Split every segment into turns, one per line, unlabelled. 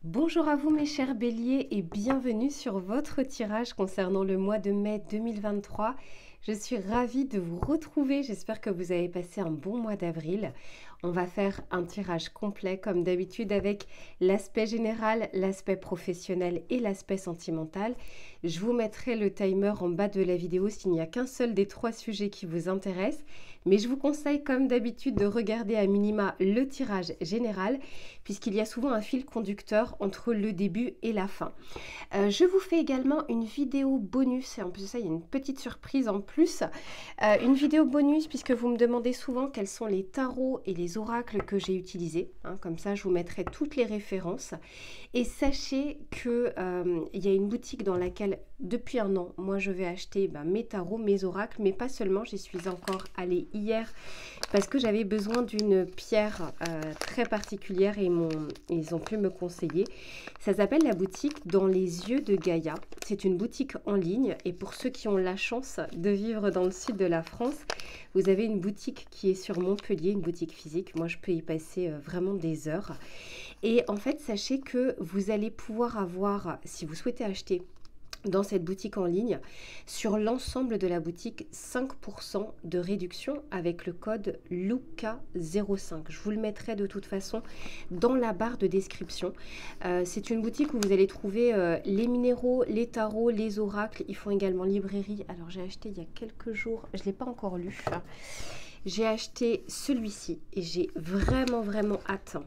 Bonjour à vous mes chers béliers et bienvenue sur votre tirage concernant le mois de mai 2023. Je suis ravie de vous retrouver, j'espère que vous avez passé un bon mois d'avril. On va faire un tirage complet comme d'habitude avec l'aspect général, l'aspect professionnel et l'aspect sentimental. Je vous mettrai le timer en bas de la vidéo s'il n'y a qu'un seul des trois sujets qui vous intéressent. Mais je vous conseille comme d'habitude de regarder à minima le tirage général puisqu'il y a souvent un fil conducteur entre le début et la fin. Je vous fais également une vidéo bonus et en plus de ça il y a une petite surprise en plus. Une vidéo bonus puisque vous me demandez souvent quels sont les tarots et les oracles que j'ai utilisés. Comme ça je vous mettrai toutes les références. Et sachez qu'il y a une boutique dans laquelle depuis un an, moi je vais acheter mes tarots, mes oracles, mais pas seulement, j'y suis encore allée hier parce que j'avais besoin d'une pierre très particulière et ils ont pu me conseiller. Ça s'appelle la boutique Dans les yeux de Gaïa. C'est une boutique en ligne et pour ceux qui ont la chance de vivre dans le sud de la France, vous avez une boutique qui est sur Montpellier, une boutique physique. Moi, je peux y passer vraiment des heures. Et en fait, sachez que vous allez pouvoir avoir, si vous souhaitez acheter dans cette boutique en ligne, sur l'ensemble de la boutique, 5% de réduction avec le code LUCA05. Je vous le mettrai de toute façon dans la barre de description. C'est une boutique où vous allez trouver les minéraux, les tarots, les oracles. Ils font également librairie. Alors j'ai acheté il y a quelques jours, je ne l'ai pas encore lu. J'ai acheté celui-ci et j'ai vraiment hâte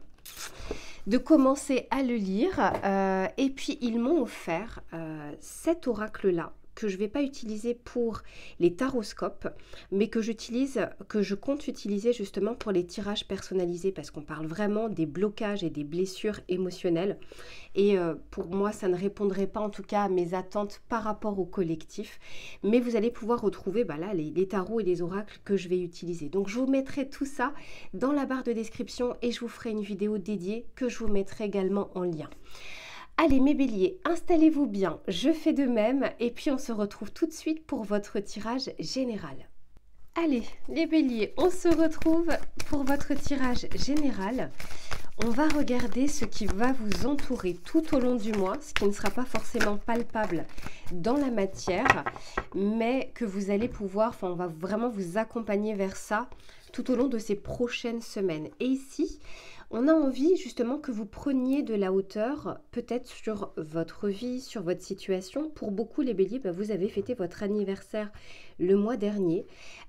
de commencer à le lire et puis ils m'ont offert cet oracle-là que je ne vais pas utiliser pour les taroscopes, mais que je compte utiliser justement pour les tirages personnalisés parce qu'on parle vraiment des blocages et des blessures émotionnelles. Et pour moi, ça ne répondrait pas en tout cas à mes attentes par rapport au collectif. Mais vous allez pouvoir retrouver là, les tarots et les oracles que je vais utiliser. Donc je vous mettrai tout ça dans la barre de description et je vous ferai une vidéo dédiée que je vous mettrai également en lien. Allez mes béliers, installez-vous bien, je fais de même et puis on se retrouve tout de suite pour votre tirage général. Allez les béliers, on se retrouve pour votre tirage général. On va regarder ce qui va vous entourer tout au long du mois, ce qui ne sera pas forcément palpable dans la matière, mais que vous allez pouvoir, on va vraiment vous accompagner vers ça tout au long de ces prochaines semaines. Et ici, on a envie justement que vous preniez de la hauteur, peut-être sur votre vie, sur votre situation. Pour beaucoup les béliers, vous avez fêté votre anniversaire le mois dernier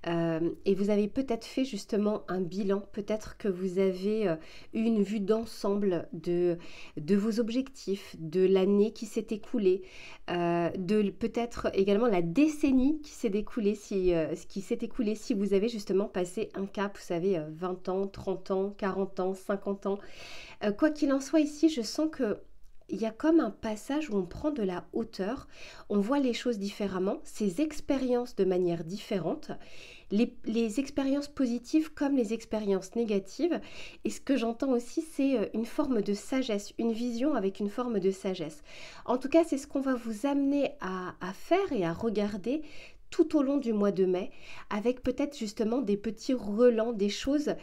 et vous avez peut-être fait justement un bilan. Peut-être que vous avez eu une vue d'ensemble de vos objectifs, de l'année qui s'est écoulée, de peut-être également la décennie qui s'est écoulée, si vous avez justement passé un cap, vous savez, 20 ans, 30 ans, 40 ans, 50 ans. Quoi qu'il en soit ici, je sens que il y a comme un passage où on prend de la hauteur, on voit les choses différemment, ces expériences de manière différente, les expériences positives comme les expériences négatives. Et ce que j'entends aussi, c'est une forme de sagesse, une vision avec une forme de sagesse. En tout cas, c'est ce qu'on va vous amener à faire et à regarder tout au long du mois de mai, avec peut-être justement des petits relents, des choses,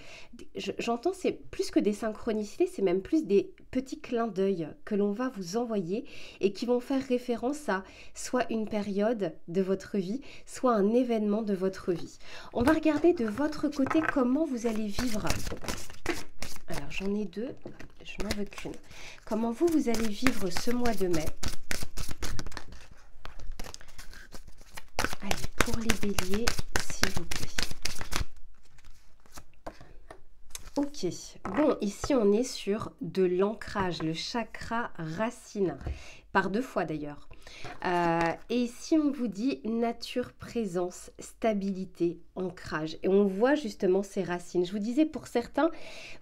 j'entends, c'est plus que des synchronicités, c'est même plus des petits clins d'œil que l'on va vous envoyer et qui vont faire référence à soit une période de votre vie, soit un événement de votre vie. On va regarder de votre côté comment vous allez vivre. Alors j'en ai deux, je n'en veux qu'une. Comment vous allez vivre ce mois de mai. Allez, pour les béliers, s'il vous plaît. Ok, bon, ici on est sur de l'ancrage, le chakra racine, par 2 fois d'ailleurs. Et ici on vous dit nature, présence, stabilité, ancrage. Et on voit justement ces racines. Je vous disais, pour certains,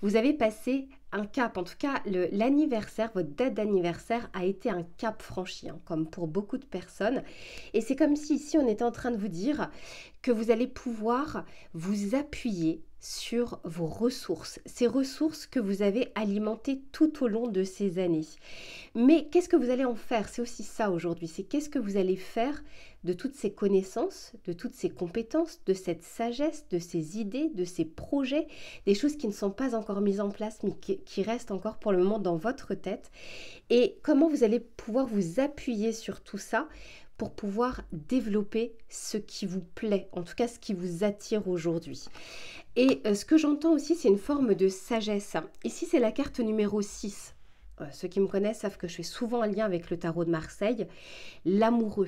vous avez passé un cap, en tout cas l'anniversaire, votre date d'anniversaire a été un cap franchi, comme pour beaucoup de personnes. Et c'est comme si ici on était en train de vous dire que vous allez pouvoir vous appuyer sur vos ressources, ces ressources que vous avez alimentées tout au long de ces années. Mais qu'est-ce que vous allez en faire? C'est aussi ça aujourd'hui, c'est qu'est-ce que vous allez faire de toutes ces connaissances, de toutes ces compétences, de cette sagesse, de ces idées, de ces projets, des choses qui ne sont pas encore mises en place, mais qui restent encore pour le moment dans votre tête et comment vous allez pouvoir vous appuyer sur tout ça pour pouvoir développer ce qui vous plaît, en tout cas ce qui vous attire aujourd'hui. Et ce que j'entends aussi, c'est une forme de sagesse. Ici, c'est la carte numéro 6. Ceux qui me connaissent savent que je fais souvent un lien avec le tarot de Marseille, l'amoureux.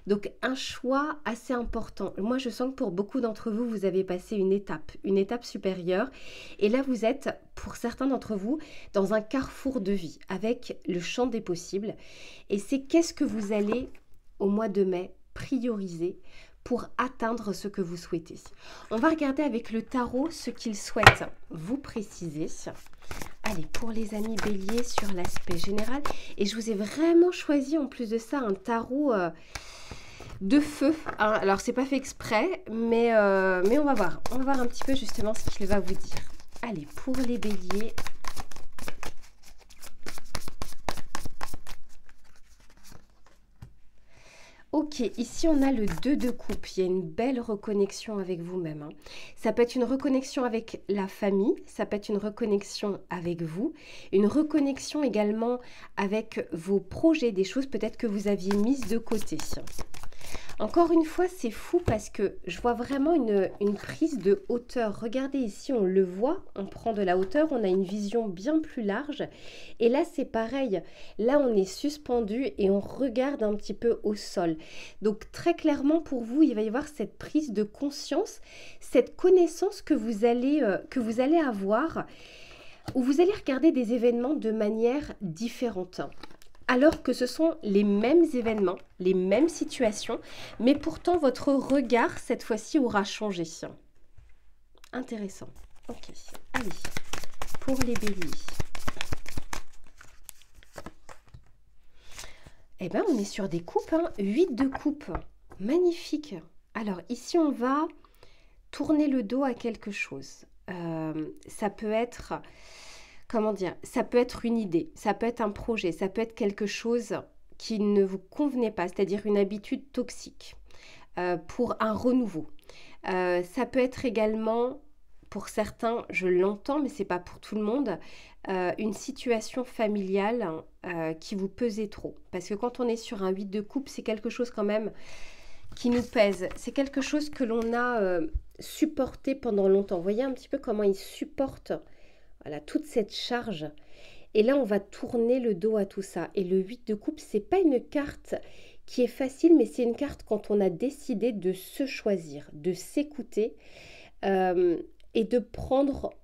Donc un choix assez important. Moi je sens que pour beaucoup d'entre vous, vous avez passé une étape supérieure. Et là vous êtes, pour certains d'entre vous, dans un carrefour de vie avec le champ des possibles. Et c'est qu'est-ce que vous allez, au mois de mai, prioriser pour atteindre ce que vous souhaitez. On va regarder avec le tarot ce qu'il souhaite vous préciser. Allez, pour les amis béliers sur l'aspect général. Et je vous ai vraiment choisi en plus de ça un tarot de feu. Hein. Alors, c'est pas fait exprès, mais on va voir. On va voir un petit peu justement ce qu'il va vous dire. Allez, pour les béliers. Ok, ici on a le 2 de coupe, il y a une belle reconnexion avec vous-même. Hein. Ça peut être une reconnexion avec la famille, ça peut être une reconnexion avec vous, une reconnexion également avec vos projets, des choses peut-être que vous aviez mises de côté. Encore une fois, c'est fou parce que je vois vraiment une prise de hauteur. Regardez ici, on le voit, on prend de la hauteur, on a une vision bien plus large. Et là, c'est pareil. Là, on est suspendu et on regarde un petit peu au sol. Donc, très clairement, pour vous, il va y avoir cette prise de conscience, cette connaissance que vous allez avoir, où vous allez regarder des événements de manière différente. Alors que ce sont les mêmes événements, les mêmes situations, mais pourtant votre regard, cette fois-ci, aura changé. Intéressant. Ok, allez, pour les béliers. Eh bien, on est sur des coupes, hein, 8 de coupe. Magnifique. Alors, ici, on va tourner le dos à quelque chose. Ça peut être... Comment dire, ça peut être une idée, ça peut être un projet, ça peut être quelque chose qui ne vous convenait pas, c'est-à-dire une habitude toxique pour un renouveau. Ça peut être également, pour certains, je l'entends, mais ce n'est pas pour tout le monde, une situation familiale qui vous pesait trop. Parce que quand on est sur un 8 de coupe, c'est quelque chose quand même qui nous pèse. C'est quelque chose que l'on a supporté pendant longtemps. Vous voyez un petit peu comment il supporte voilà, toute cette charge. Et là, on va tourner le dos à tout ça. Et le 8 de coupe, c'est pas une carte qui est facile, mais c'est une carte quand on a décidé de se choisir, de s'écouter et de prendre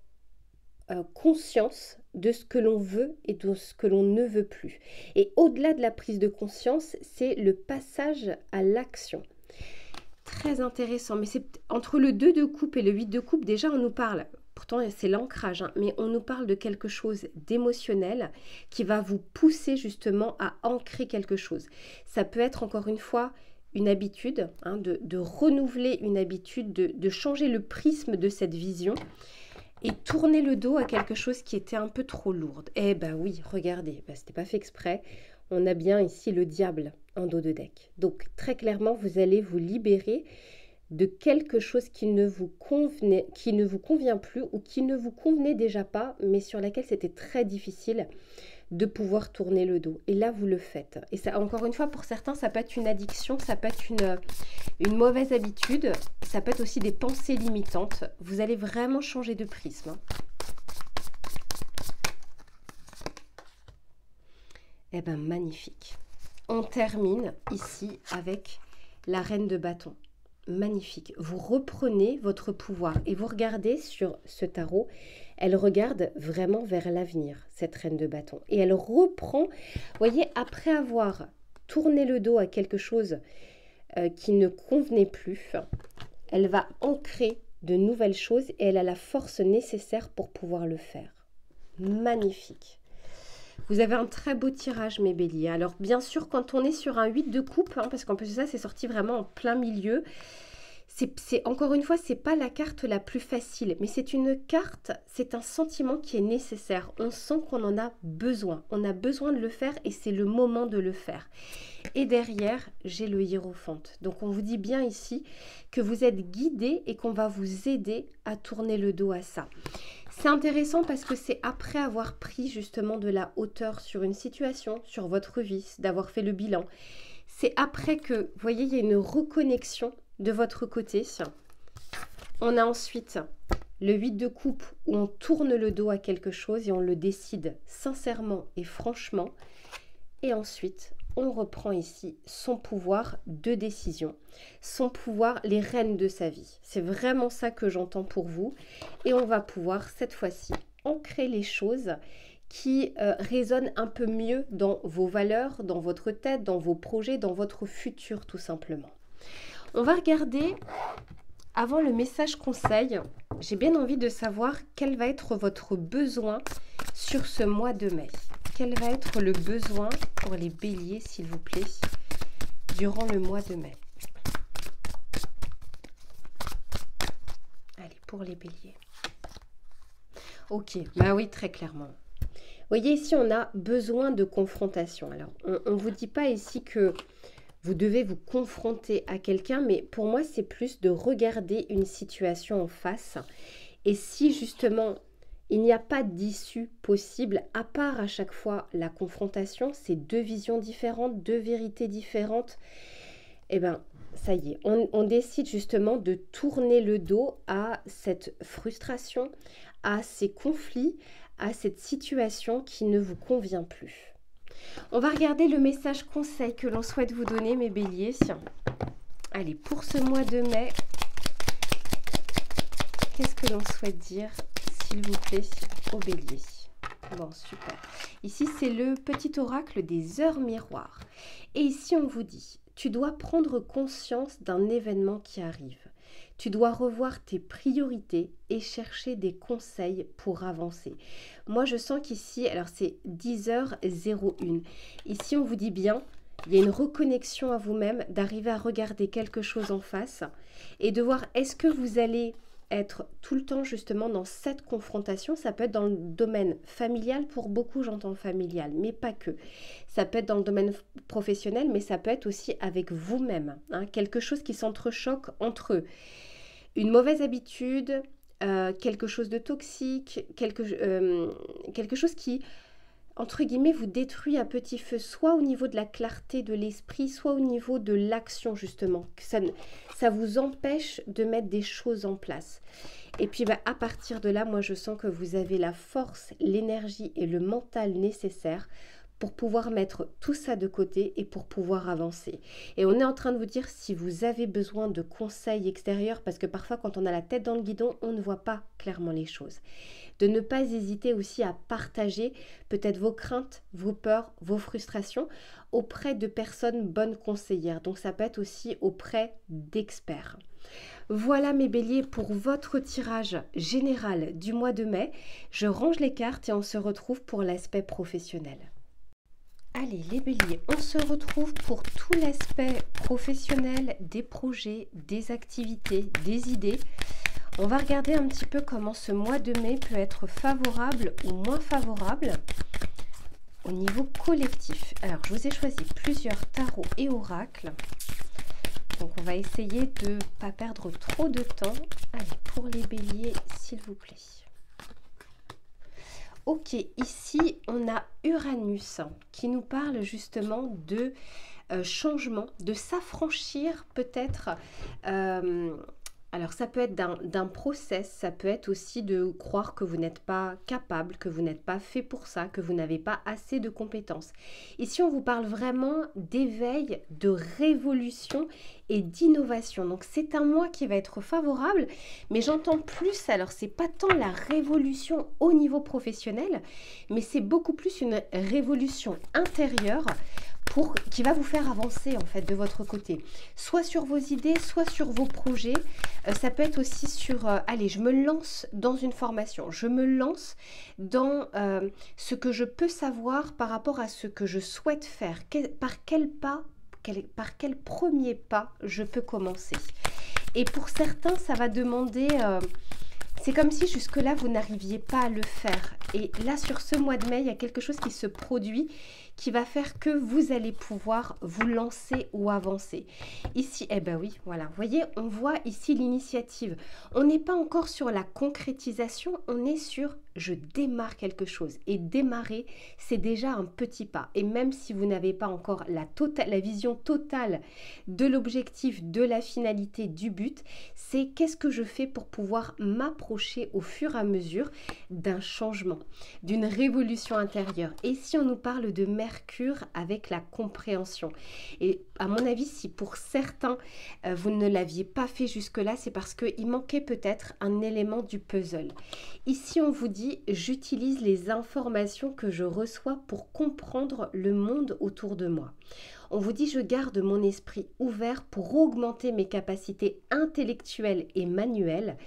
conscience de ce que l'on veut et de ce que l'on ne veut plus. Et au-delà de la prise de conscience, c'est le passage à l'action. Très intéressant. Mais c'est entre le 2 de coupe et le 8 de coupe, déjà, on nous parle... Pourtant, c'est l'ancrage, hein, mais on nous parle de quelque chose d'émotionnel qui va vous pousser justement à ancrer quelque chose. Ça peut être encore une fois une habitude, hein, de renouveler une habitude, de changer le prisme de cette vision et tourner le dos à quelque chose qui était un peu trop lourde. Eh ben oui, regardez, c'était pas fait exprès. On a bien ici le diable en dos de deck. Donc très clairement, vous allez vous libérer de quelque chose qui ne vous convient plus ou qui ne vous convenait déjà pas, mais sur laquelle c'était très difficile de pouvoir tourner le dos. Et là, vous le faites. Et ça, encore une fois, pour certains, ça peut être une addiction, ça peut être une mauvaise habitude, ça peut être aussi des pensées limitantes. Vous allez vraiment changer de prisme. Hein. Eh bien, magnifique. On termine ici avec la reine de bâton. Magnifique. Vous reprenez votre pouvoir et vous regardez sur ce tarot, elle regarde vraiment vers l'avenir, cette reine de bâton. Et elle reprend, voyez, après avoir tourné le dos à quelque chose qui ne convenait plus, elle va ancrer de nouvelles choses et elle a la force nécessaire pour pouvoir le faire. Magnifique. Vous avez un très beau tirage, mes béliers. Alors, bien sûr, quand on est sur un 8 de coupe, hein, parce qu'en plus de ça, c'est sorti vraiment en plein milieu, encore une fois, c'est pas la carte la plus facile, mais c'est une carte, c'est un sentiment qui est nécessaire. On sent qu'on en a besoin. On a besoin de le faire et c'est le moment de le faire. Et derrière, j'ai le hiérophante. Donc on vous dit bien ici que vous êtes guidé et qu'on va vous aider à tourner le dos à ça. C'est intéressant parce que c'est après avoir pris justement de la hauteur sur une situation, sur votre vie, d'avoir fait le bilan. C'est après que, vous voyez, il y a une reconnexion de votre côté. On a ensuite le 8 de coupe où on tourne le dos à quelque chose et on le décide sincèrement et franchement. Et ensuite, on reprend ici son pouvoir de décision, son pouvoir, les rênes de sa vie. C'est vraiment ça que j'entends pour vous. Et on va pouvoir cette fois-ci ancrer les choses qui résonnent un peu mieux dans vos valeurs, dans votre tête, dans vos projets, dans votre futur tout simplement. On va regarder, avant le message conseil, j'ai bien envie de savoir quel va être votre besoin sur ce mois de mai. Quel va être le besoin pour les béliers, s'il vous plaît, durant le mois de mai. Allez, pour les béliers. Ok, bah oui, très clairement. Vous voyez, ici, on a besoin de confrontation. Alors, on ne vous dit pas ici que vous devez vous confronter à quelqu'un, mais pour moi, c'est plus de regarder une situation en face. Et si, justement, il n'y a pas d'issue possible, à part à chaque fois la confrontation, c'est deux visions différentes, deux vérités différentes, eh bien, ça y est, on décide justement de tourner le dos à cette frustration, à ces conflits, à cette situation qui ne vous convient plus. On va regarder le message conseil que l'on souhaite vous donner, mes béliers. Allez, pour ce mois de mai, qu'est-ce que l'on souhaite dire, s'il vous plaît, aux béliers? Bon, super. Ici, c'est le petit oracle des heures miroirs. Et ici, on vous dit, tu dois prendre conscience d'un événement qui arrive. Tu dois revoir tes priorités et chercher des conseils pour avancer. Moi, je sens qu'ici, alors c'est 10h01. Ici, on vous dit bien, il y a une reconnexion à vous-même, d'arriver à regarder quelque chose en face et de voir est-ce que vous allez être tout le temps justement dans cette confrontation. Ça peut être dans le domaine familial, pour beaucoup j'entends familial, mais pas que. Ça peut être dans le domaine professionnel, mais ça peut être aussi avec vous-même. Quelque chose qui s'entrechoque entre une mauvaise habitude, quelque chose de toxique, quelque chose qui, entre guillemets, vous détruit à petit feu, soit au niveau de la clarté de l'esprit, soit au niveau de l'action, justement. Ça vous empêche de mettre des choses en place. Et puis, à partir de là, moi, je sens que vous avez la force, l'énergie et le mental nécessaires pour pouvoir mettre tout ça de côté et pour pouvoir avancer. Et on est en train de vous dire si vous avez besoin de conseils extérieurs, parce que parfois, quand on a la tête dans le guidon, on ne voit pas clairement les choses. De ne pas hésiter aussi à partager peut-être vos craintes, vos peurs, vos frustrations auprès de personnes bonnes conseillères. Donc ça peut être aussi auprès d'experts. Voilà mes béliers pour votre tirage général du mois de mai. Je range les cartes et on se retrouve pour l'aspect professionnel. Allez les béliers, on se retrouve pour tout l'aspect professionnel des projets, des activités, des idées. On va regarder un petit peu comment ce mois de mai peut être favorable ou moins favorable au niveau collectif. Alors, je vous ai choisi plusieurs tarots et oracles. Donc, on va essayer de ne pas perdre trop de temps. Allez, pour les béliers, s'il vous plaît. Ok, ici, on a Uranus qui nous parle justement de changement, de s'affranchir peut-être. Alors ça peut être d'un process, ça peut être aussi de croire que vous n'êtes pas capable, que vous n'êtes pas fait pour ça, que vous n'avez pas assez de compétences. Ici, on vous parle vraiment d'éveil, de révolution et d'innovation. Donc c'est un mois qui va être favorable, mais j'entends plus, alors c'est pas tant la révolution au niveau professionnel, mais c'est beaucoup plus une révolution intérieure qui va vous faire avancer en fait de votre côté, soit sur vos idées, soit sur vos projets. Ça peut être aussi sur, allez, je me lance dans une formation, je me lance dans ce que je peux savoir par rapport à ce que je souhaite faire, par quel premier pas je peux commencer. Et pour certains, ça va demander... c'est comme si jusque-là, vous n'arriviez pas à le faire. Et là, sur ce mois de mai, il y a quelque chose qui se produit qui va faire que vous allez pouvoir vous lancer ou avancer. Ici, eh ben oui, voilà. Vous voyez, on voit ici l'initiative. On n'est pas encore sur la concrétisation, on est sur je démarre quelque chose. Et démarrer, c'est déjà un petit pas. Et même si vous n'avez pas encore la vision totale de l'objectif, de la finalité, du but, c'est qu'est-ce que je fais pour pouvoir m'approcher au fur et à mesure d'un changement, d'une révolution intérieure. Et si on nous parle de Mercure avec la compréhension, et à mon avis, si pour certains, vous ne l'aviez pas fait jusque-là, c'est parce qu'il manquait peut-être un élément du puzzle. Ici, on vous dit, j'utilise les informations que je reçois pour comprendre le monde autour de moi. On vous dit, je garde mon esprit ouvert pour augmenter mes capacités intellectuelles et manuelles.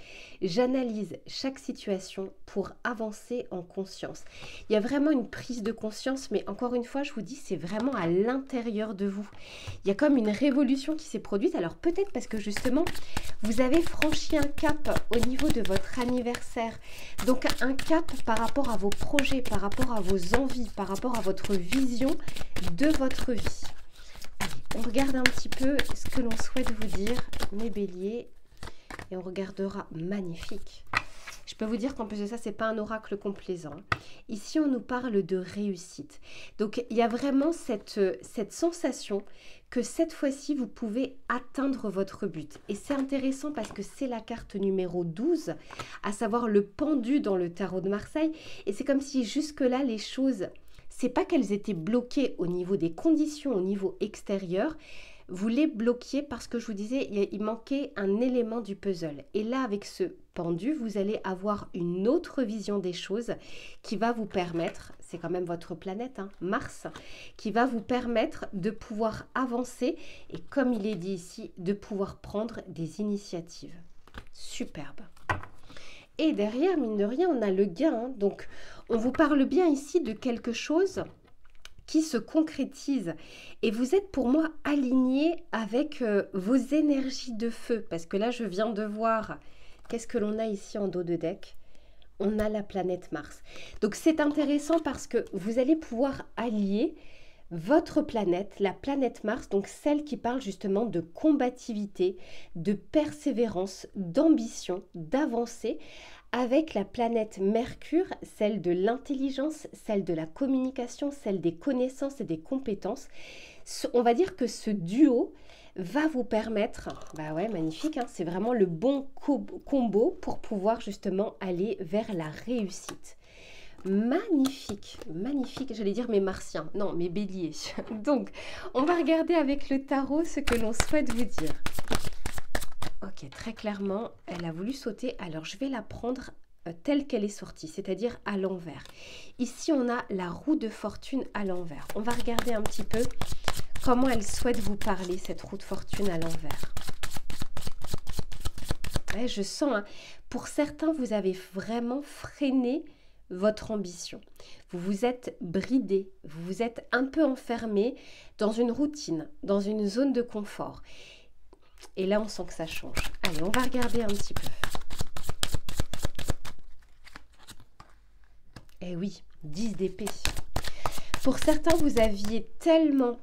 J'analyse chaque situation pour avancer en conscience. Il y a vraiment une prise de conscience, mais encore une fois, je vous dis, c'est vraiment à l'intérieur de vous. Il y a comme une révolution qui s'est produite. Alors peut-être parce que justement, vous avez franchi un cap au niveau de votre anniversaire. Donc un cap par rapport à vos projets, par rapport à vos envies, par rapport à votre vision de votre vie. On regarde un petit peu ce que l'on souhaite vous dire, mes béliers, et on regardera magnifique. Je peux vous dire qu'en plus de ça, ce n'est pas un oracle complaisant. Ici, on nous parle de réussite. Donc, il y a vraiment cette sensation que cette fois-ci, vous pouvez atteindre votre but. Et c'est intéressant parce que c'est la carte numéro 12, à savoir le pendu dans le tarot de Marseille. Et c'est comme si jusque-là, les choses... C'est pas qu'elles étaient bloquées au niveau des conditions, au niveau extérieur. Vous les bloquiez parce que je vous disais, il manquait un élément du puzzle. Et là, avec ce pendu, vous allez avoir une autre vision des choses qui va vous permettre, c'est quand même votre planète, hein, Mars, qui va vous permettre de pouvoir avancer et comme il est dit ici, de pouvoir prendre des initiatives. Superbe. Et derrière, mine de rien, on a le gain. Hein. Donc, on vous parle bien ici de quelque chose qui se concrétise. Et vous êtes pour moi aligné avec vos énergies de feu. Parce que là, je viens de voir, qu'est-ce que l'on a ici en dos de deck? On a la planète Mars. Donc, c'est intéressant parce que vous allez pouvoir allier votre planète, la planète Mars, donc celle qui parle justement de combativité, de persévérance, d'ambition, d'avancée, avec la planète Mercure, celle de l'intelligence, celle de la communication, celle des connaissances et des compétences. On va dire que ce duo va vous permettre, bah ouais, magnifique, hein, c'est vraiment le bon combo pour pouvoir justement aller vers la réussite. Magnifique, magnifique, j'allais dire mes martiens, non, mes béliers. Donc, on va regarder avec le tarot ce que l'on souhaite vous dire. Ok, très clairement, elle a voulu sauter, alors je vais la prendre telle qu'elle est sortie, c'est-à-dire à l'envers. Ici, on a la roue de fortune à l'envers. On va regarder un petit peu comment elle souhaite vous parler, cette roue de fortune à l'envers. Ouais, je sens, hein, pour certains, vous avez vraiment freiné votre ambition. Vous vous êtes bridé, vous vous êtes un peu enfermé dans une routine, dans une zone de confort. Et là, on sent que ça change. Allez, on va regarder un petit peu. Eh oui, 10 d'épée. Pour certains, vous aviez tellement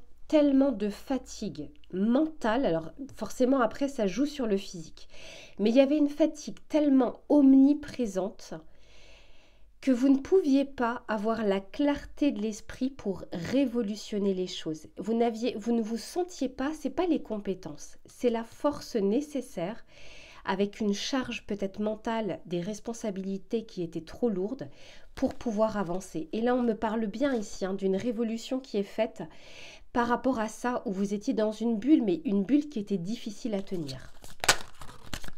de fatigue mentale. Alors, forcément, après, ça joue sur le physique. Mais il y avait une fatigue tellement omniprésente que vous ne pouviez pas avoir la clarté de l'esprit pour révolutionner les choses. Vous ne vous sentiez pas, c'est pas les compétences, c'est la force nécessaire avec une charge peut-être mentale, des responsabilités qui étaient trop lourdes pour pouvoir avancer. Et là, on me parle bien ici hein, d'une révolution qui est faite par rapport à ça où vous étiez dans une bulle, mais une bulle qui était difficile à tenir.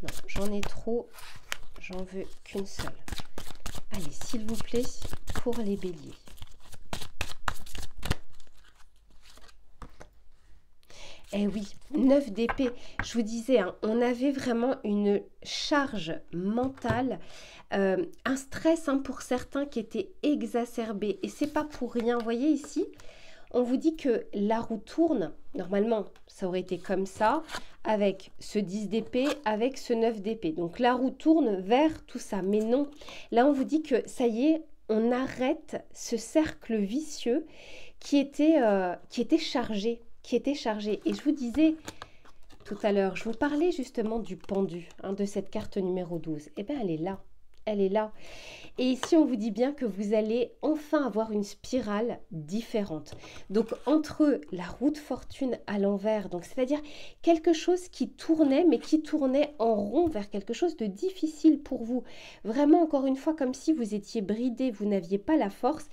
Non, j'en ai trop, j'en veux qu'une seule. Allez, s'il vous plaît, pour les béliers. Eh oui, 9 d'épée. Je vous disais, hein, on avait vraiment une charge mentale, un stress hein, pour certains qui était exacerbé. Et c'est pas pour rien. Vous voyez ici, On vous dit que la roue tourne. Normalement, ça aurait été comme ça, avec ce 10 d'épée, avec ce 9 d'épée. Donc la roue tourne vers tout ça. Mais non, là on vous dit que ça y est, on arrête ce cercle vicieux qui était chargé. Et je vous disais tout à l'heure, je vous parlais justement du pendu, de cette carte numéro 12. Eh bien, elle est là. Elle est là. Et ici, on vous dit bien que vous allez enfin avoir une spirale différente. Donc, entre la roue de fortune à l'envers, donc c'est-à-dire quelque chose qui tournait, mais qui tournait en rond vers quelque chose de difficile pour vous. Vraiment, encore une fois, comme si vous étiez bridé, vous n'aviez pas la force.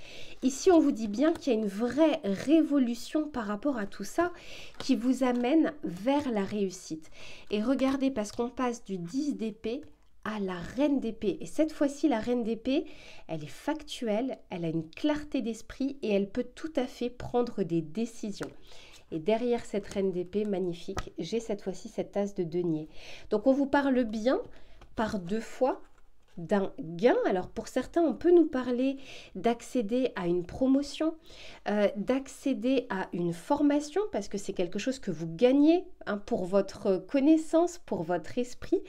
Ici, on vous dit bien qu'il y a une vraie révolution par rapport à tout ça qui vous amène vers la réussite. Et regardez, parce qu'on passe du 10 d'épée à la reine d'épée. Et cette fois-ci, la reine d'épée, elle est factuelle, elle a une clarté d'esprit et elle peut tout à fait prendre des décisions. Et derrière cette reine d'épée magnifique, j'ai cette fois-ci cette as de denier. Donc on vous parle bien par 2 fois d'un gain. Alors pour certains, on peut nous parler d'accéder à une promotion, d'accéder à une formation parce que c'est quelque chose que vous gagnez pour votre connaissance, pour votre esprit.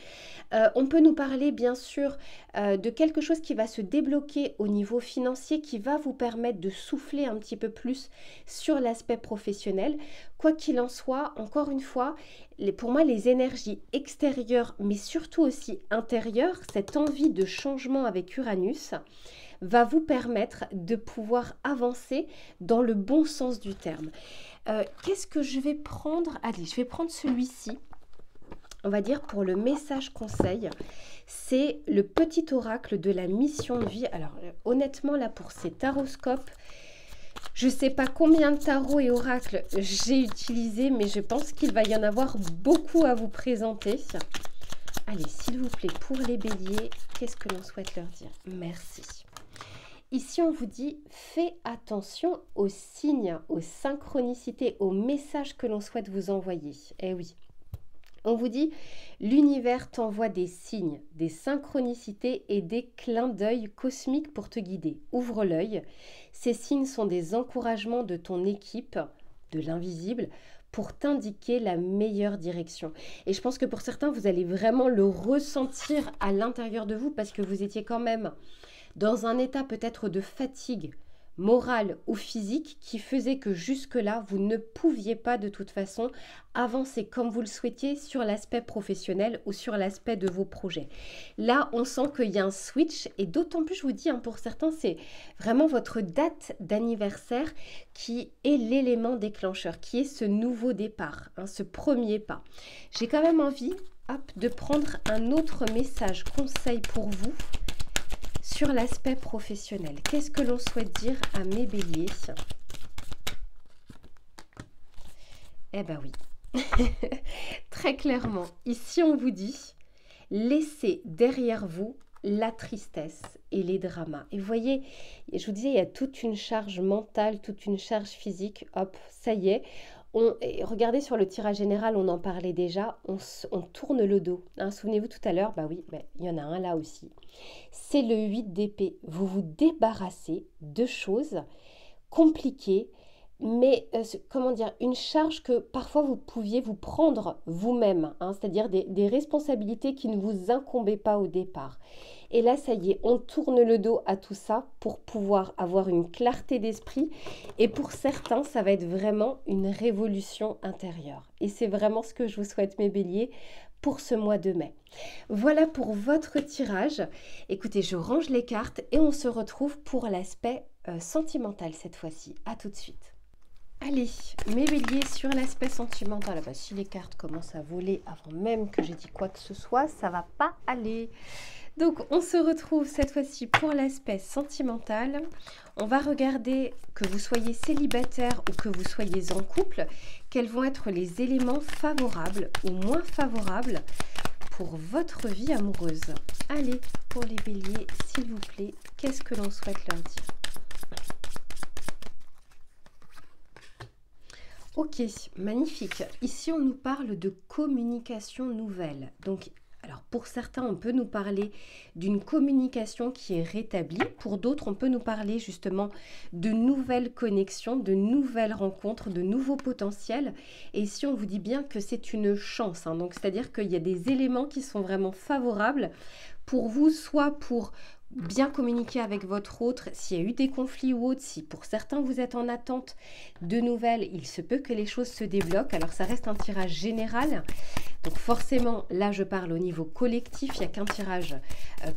On peut nous parler bien sûr de quelque chose qui va se débloquer au niveau financier, qui va vous permettre de souffler un petit peu plus sur l'aspect professionnel. Quoi qu'il en soit, encore une fois, pour moi, les énergies extérieures, mais surtout aussi intérieures, cette envie de changement avec Uranus, va vous permettre de pouvoir avancer dans le bon sens du terme. Qu'est-ce que je vais prendre? Allez, je vais prendre celui-ci. On va dire pour le message conseil, c'est le petit oracle de la mission de vie. Alors honnêtement, là pour ces taroscopes, je ne sais pas combien de tarots et oracles j'ai utilisé, mais je pense qu'il va y en avoir beaucoup à vous présenter. Allez, s'il vous plaît, pour les béliers, qu'est-ce que l'on souhaite leur dire? Merci. Ici, on vous dit, fais attention aux signes, aux synchronicités, aux messages que l'on souhaite vous envoyer. Eh oui. On vous dit, l'univers t'envoie des signes, des synchronicités et des clins d'œil cosmiques pour te guider. Ouvre l'œil. Ces signes sont des encouragements de ton équipe, de l'invisible, pour t'indiquer la meilleure direction. Et je pense que pour certains, vous allez vraiment le ressentir à l'intérieur de vous parce que vous étiez quand même dans un état peut-être de fatigue morale ou physique qui faisait que jusque-là, vous ne pouviez pas de toute façon avancer comme vous le souhaitiez sur l'aspect professionnel ou sur l'aspect de vos projets. Là, on sent qu'il y a un switch et d'autant plus, je vous dis, pour certains, c'est vraiment votre date d'anniversaire qui est l'élément déclencheur, qui est ce nouveau départ, ce premier pas. J'ai quand même envie de prendre un autre message conseil pour vous sur l'aspect professionnel. Qu'est-ce que l'on souhaite dire à mes béliers? Eh ben oui, très clairement, ici on vous dit, laissez derrière vous la tristesse et les dramas. Et vous voyez, je vous disais, il y a toute une charge mentale, toute une charge physique. Hop, ça y est. Regardez sur le tirage général, on en parlait déjà, on tourne le dos. Souvenez-vous tout à l'heure, bah oui, il y en a un là aussi. C'est le 8 d'épée. Vous vous débarrassez de choses compliquées, mais comment dire, une charge que parfois vous pouviez vous prendre vous-même, c'est-à-dire des responsabilités qui ne vous incombaient pas au départ. Et là, ça y est, on tourne le dos à tout ça pour pouvoir avoir une clarté d'esprit. Et pour certains, ça va être vraiment une révolution intérieure. Et c'est vraiment ce que je vous souhaite, mes béliers, pour ce mois de mai. Voilà pour votre tirage. Écoutez, je range les cartes et on se retrouve pour l'aspect sentimental cette fois-ci. À tout de suite. Allez, mes béliers, sur l'aspect sentimental, si les cartes commencent à voler avant même que j'ai dit quoi que ce soit, ça va pas aller. Donc, on se retrouve cette fois-ci pour l'aspect sentimental. On va regarder que vous soyez célibataire ou que vous soyez en couple, quels vont être les éléments favorables ou moins favorables pour votre vie amoureuse. Allez, pour les béliers, s'il vous plaît, qu'est-ce que l'on souhaite leur dire? Ok, magnifique. Ici, on nous parle de communication nouvelle. Donc, alors pour certains, on peut nous parler d'une communication qui est rétablie. Pour d'autres, on peut nous parler justement de nouvelles connexions, de nouvelles rencontres, de nouveaux potentiels. Et ici, on vous dit bien que c'est une chance, hein. Donc, c'est-à-dire qu'il y a des éléments qui sont vraiment favorables pour vous, soit pour bien communiquer avec votre autre, s'il y a eu des conflits ou autres, si pour certains vous êtes en attente de nouvelles, il se peut que les choses se débloquent. Alors ça reste un tirage général, donc forcément là je parle au niveau collectif, il n'y a qu'un tirage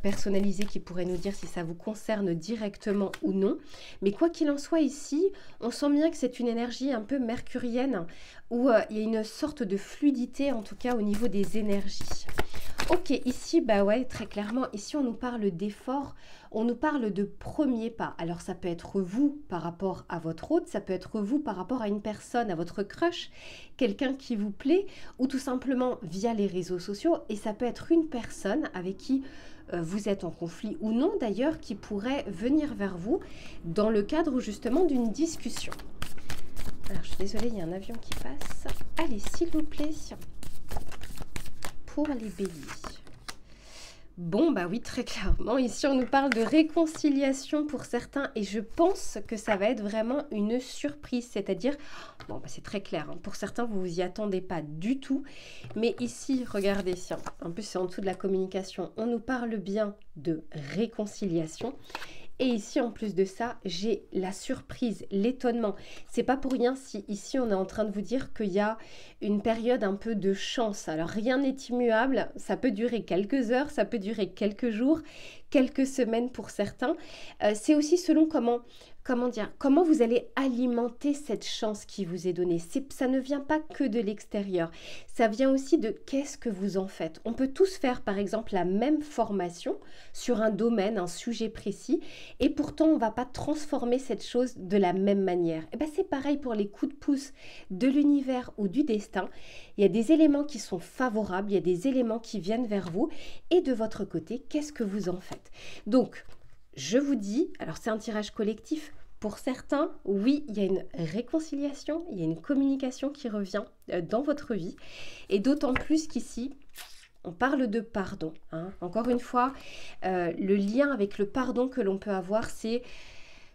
personnalisé qui pourrait nous dire si ça vous concerne directement ou non. Mais quoi qu'il en soit ici, on sent bien que c'est une énergie un peu mercurienne, où il y a une sorte de fluidité en tout cas au niveau des énergies. Ok, ici, bah ouais, très clairement, ici on nous parle d'effort, on nous parle de premier pas. Alors ça peut être vous par rapport à votre hôte, ça peut être vous par rapport à une personne, à votre crush, quelqu'un qui vous plaît, ou tout simplement via les réseaux sociaux, et ça peut être une personne avec qui vous êtes en conflit ou non d'ailleurs, qui pourrait venir vers vous dans le cadre justement d'une discussion. Alors je suis désolée, il y a un avion qui passe. Allez, s'il vous plaît, pour les béliers. Bon, bah oui, très clairement, ici on nous parle de réconciliation pour certains et je pense que ça va être vraiment une surprise, c'est-à-dire, bon, bah c'est très clair, hein, pour certains vous vous y attendez pas du tout, mais ici, regardez, en plus c'est en dessous de la communication, on nous parle bien de réconciliation. Et ici, en plus de ça, j'ai la surprise, l'étonnement. C'est pas pour rien si ici, on est en train de vous dire qu'il y a une période un peu de chance. Alors, rien n'est immuable. Ça peut durer quelques heures, ça peut durer quelques jours, quelques semaines pour certains. C'est aussi selon comment vous allez alimenter cette chance qui vous est donnée. Ça ne vient pas que de l'extérieur, ça vient aussi de qu'est-ce que vous en faites. On peut tous faire par exemple la même formation sur un domaine, un sujet précis, et pourtant on ne va pas transformer cette chose de la même manière. Et bien c'est pareil pour les coups de pouce de l'univers ou du destin. Il y a des éléments qui sont favorables, il y a des éléments qui viennent vers vous, et de votre côté, qu'est-ce que vous en faites? Donc, je vous dis, alors c'est un tirage collectif, pour certains, oui, il y a une réconciliation, il y a une communication qui revient dans votre vie, et d'autant plus qu'ici, on parle de pardon, hein. Encore une fois, le lien avec le pardon que l'on peut avoir, c'est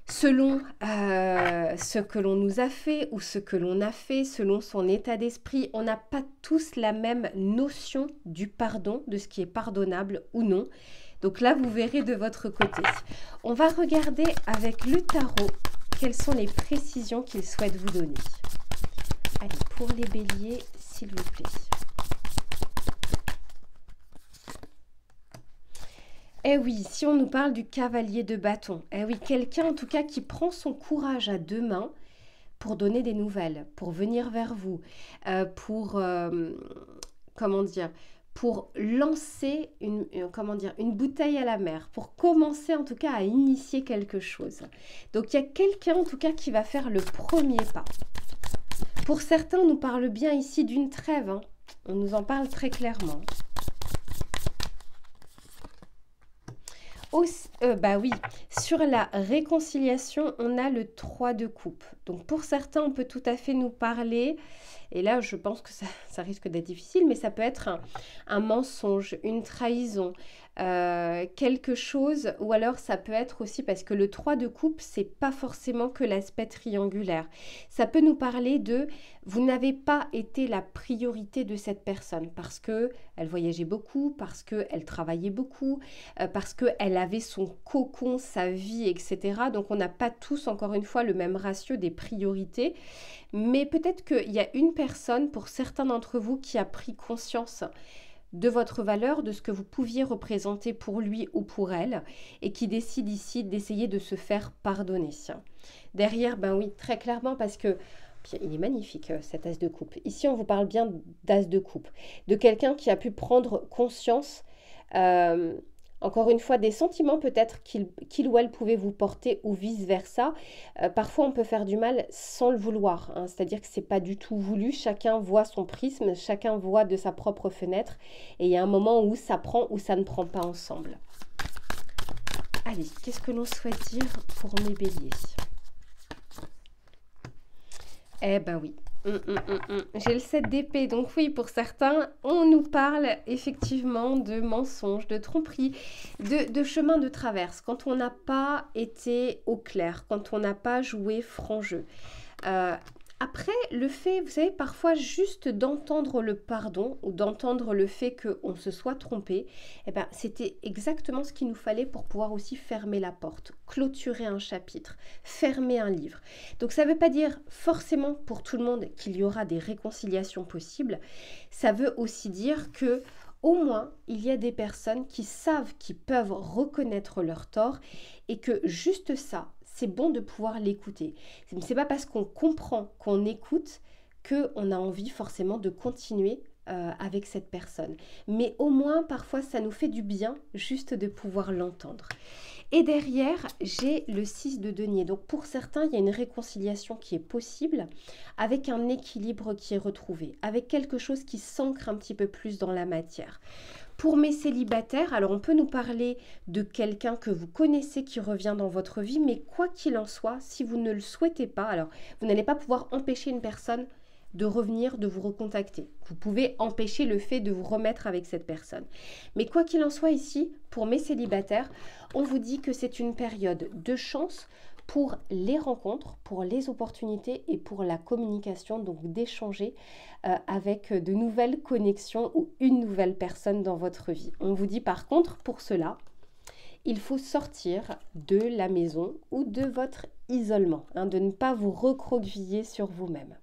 selon ce que l'on nous a fait ou ce que l'on a fait, selon son état d'esprit. On n'a pas tous la même notion du pardon, de ce qui est pardonnable ou non. Donc là, vous verrez de votre côté. On va regarder avec le tarot quelles sont les précisions qu'il souhaite vous donner. Allez, pour les béliers, s'il vous plaît. Eh oui, si on nous parle du cavalier de bâton, eh oui, quelqu'un en tout cas qui prend son courage à deux mains pour donner des nouvelles, pour venir vers vous, comment dire, pour lancer une bouteille à la mer, pour commencer en tout cas à initier quelque chose. Donc il y a quelqu'un en tout cas qui va faire le premier pas. Pour certains, on nous parle bien ici d'une trêve, hein. On nous en parle très clairement. Bah oui, sur la réconciliation, on a le 3 de coupe. Donc pour certains, on peut tout à fait nous parler, et là je pense que ça risque d'être difficile, mais ça peut être un mensonge, une trahison, quelque chose, ou alors ça peut être aussi, parce que le 3 de coupe, c'est pas forcément que l'aspect triangulaire. Ça peut nous parler de, vous n'avez pas été la priorité de cette personne, parce que elle voyageait beaucoup, parce qu'elle travaillait beaucoup, parce qu'elle avait son cocon, sa vie, etc. Donc on n'a pas tous, encore une fois, le même ratio des priorités, mais peut-être qu'il y a une personne, pour certains d'entre vous, qui a pris conscience de votre valeur, de ce que vous pouviez représenter pour lui ou pour elle, et qui décide ici d'essayer de se faire pardonner. Derrière, ben oui, très clairement, parce que il est magnifique cet as de coupe. Ici, on vous parle bien d'as de coupe, de quelqu'un qui a pu prendre conscience, encore une fois, des sentiments peut-être qu'il ou elle pouvait vous porter ou vice-versa. Parfois, on peut faire du mal sans le vouloir, hein. C'est-à-dire que ce n'est pas du tout voulu. Chacun voit son prisme, chacun voit de sa propre fenêtre. Et il y a un moment où ça prend ou ça ne prend pas ensemble. Allez, qu'est-ce que l'on souhaite dire pour mes béliers? Eh ben oui, J'ai le 7 d'épée, donc oui, pour certains, on nous parle effectivement de mensonges, de tromperies, de chemins de traverse, quand on n'a pas été au clair, quand on n'a pas joué franc jeu. Euh, Après, le fait, vous savez, parfois juste d'entendre le pardon ou d'entendre le fait qu'on se soit trompé, eh ben, c'était exactement ce qu'il nous fallait pour pouvoir aussi fermer la porte, clôturer un chapitre, fermer un livre. Donc ça ne veut pas dire forcément pour tout le monde qu'il y aura des réconciliations possibles, ça veut aussi dire que au moins, il y a des personnes qui savent, qui peuvent reconnaître leur tort et que juste ça, c'est bon de pouvoir l'écouter. C'est pas parce qu'on comprend, qu'on écoute, qu'on a envie forcément de continuer avec cette personne. Mais au moins, parfois, ça nous fait du bien juste de pouvoir l'entendre. Et derrière, j'ai le 6 de denier. Donc pour certains, il y a une réconciliation qui est possible avec un équilibre qui est retrouvé, avec quelque chose qui s'ancre un petit peu plus dans la matière. Pour mes célibataires, alors on peut nous parler de quelqu'un que vous connaissez qui revient dans votre vie, mais quoi qu'il en soit, si vous ne le souhaitez pas, alors vous n'allez pas pouvoir empêcher une personne de revenir, de vous recontacter. Vous pouvez empêcher le fait de vous remettre avec cette personne. Mais quoi qu'il en soit ici, pour mes célibataires, on vous dit que c'est une période de chance pour les rencontres, pour les opportunités et pour la communication, donc d'échanger avec de nouvelles connexions ou une nouvelle personne dans votre vie. On vous dit par contre, pour cela, il faut sortir de la maison ou de votre isolement, de ne pas vous recroqueviller sur vous-même.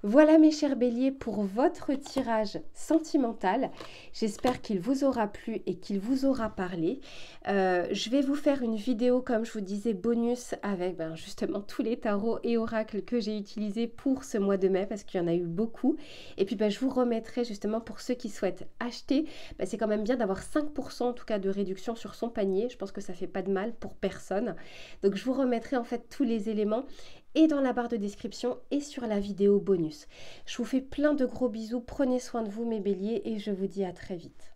Voilà mes chers béliers pour votre tirage sentimental. J'espère qu'il vous aura plu et qu'il vous aura parlé. Je vais vous faire une vidéo, comme je vous disais, bonus avec justement tous les tarots et oracles que j'ai utilisés pour ce mois de mai parce qu'il y en a eu beaucoup. Et puis je vous remettrai justement pour ceux qui souhaitent acheter. C'est quand même bien d'avoir 5% en tout cas de réduction sur son panier. Je pense que ça fait pas de mal pour personne. Donc je vous remettrai en fait tous les éléments et dans la barre de description et sur la vidéo bonus. Je vous fais plein de gros bisous, prenez soin de vous mes béliers et je vous dis à très vite.